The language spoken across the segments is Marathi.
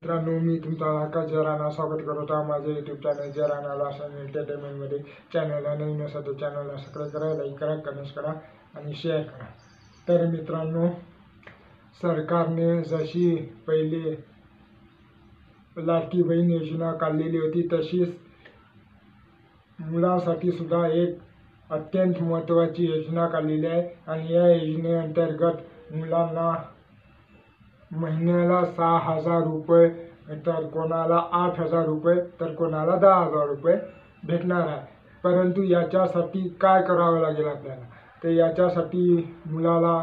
मित्रांनो, मी तुमचा आकाश जराना स्वागत करत आहे माझ्या यूट्यूब चॅनल जराना लॉसन एंटरटेनमेंटमध्ये. चॅनलला नवीन असेल तर चॅनलला सबस्क्राईब करा, लाईक करा, कमेंट्स करा आणि शेअर करा. तर मित्रांनो, सरकारने जशी पहिले लाडकी बहीण योजना काढलेली होती तशीच मुलांसाठी सुद्धा एक अत्यंत महत्त्वाची योजना काढलेली आहे. आणि या योजनेअंतर्गत मुलांना महिन्याला 6,000 रुपये, तर कोणाला 8,000 रुपये, तर कोणाला 10,000 रुपये भेटणार आहे. परंतु याच्यासाठी काय करावं लागेल आपल्याला, तर याच्यासाठी मुलाला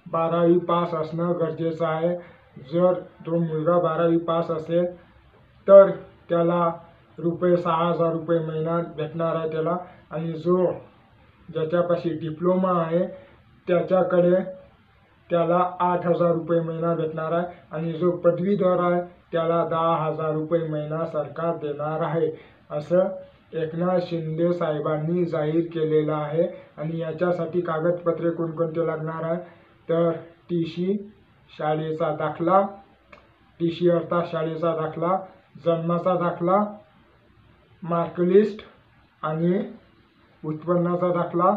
12वी पास असणं गरजेचं आहे. जर तो मुलगा 12वी पास असेल तर त्याला 6,000 रुपये महिना भेटणार आहे त्याला. आणि ज्याच्यापाशी डिप्लोमा आहे त्याला 8,000 रुपये महिना भेटणार आहे. आणि जो पदवीधर आहे त्याला 10,000 रुपये महिना सरकार देणार आहे, असं एकनाथ शिंदे साहेबांनी जाहीर केलेलं आहे. आणि याच्यासाठी कागदपत्रे कोणकोणते लागणार आहे, तर TC शाळेचा दाखला, TC अर्थात शाळेचा दाखला, जन्माचा दाखला, मार्कलिस्ट आणि उत्पन्नाचा दाखला,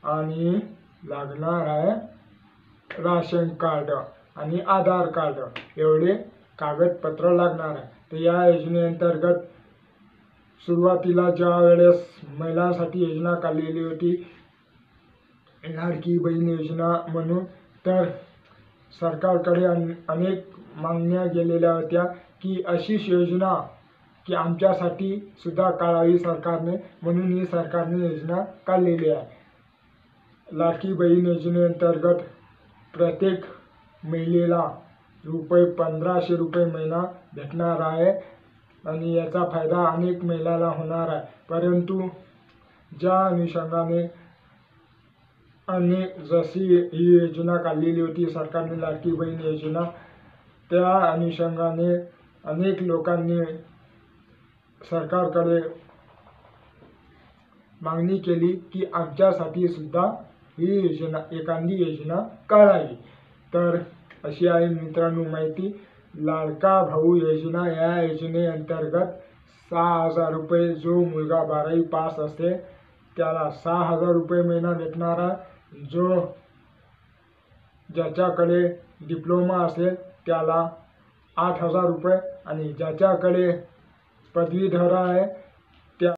आणि लागणार आहे राशन कार्ड आणि आधार कार्ड, एवढे कागदपत्र लागणार आहे. तर या योजनेअंतर्गत सुरुवातीला ज्या वेळेस महिलांसाठी योजना काढलेली होती लाडकी बहीण योजना म्हणून, तर सरकारकडे अनेक मागण्या गेलेल्या होत्या की अशीच योजना की आमच्यासाठी सुद्धा काढावी सरकारने, म्हणून ही सरकारने योजना काढलेली आहे. लाडकी बहीण योजनेअंतर्गत प्रत्येक महिलेला 1,500 रुपये महिना भेटणार आहे. आणि याचा फायदा अनेक महिलांना होणार आहे. परंतु ज्या अनुषंगाने जशी ही योजना काढलेली होती सरकारने लाडकी बहीण योजना, त्या अनुषंगाने अनेक लोकांनी सरकारकडे मागणी केली की आमच्यासाठी सुद्धा ही योजना, एखादी योजना काढावी. तर अशी आहे मित्रांनो माहिती. लाडका भाऊ योजना, या योजनेअंतर्गत 6,000 रुपये, जो मुलगा 12वी पास असेल त्याला 6,000 रुपये महिना भेटणार आहे. ज्याच्याकडे डिप्लोमा असेल त्याला 8,000 रुपये, आणि ज्याच्याकडे पदवीधर आहे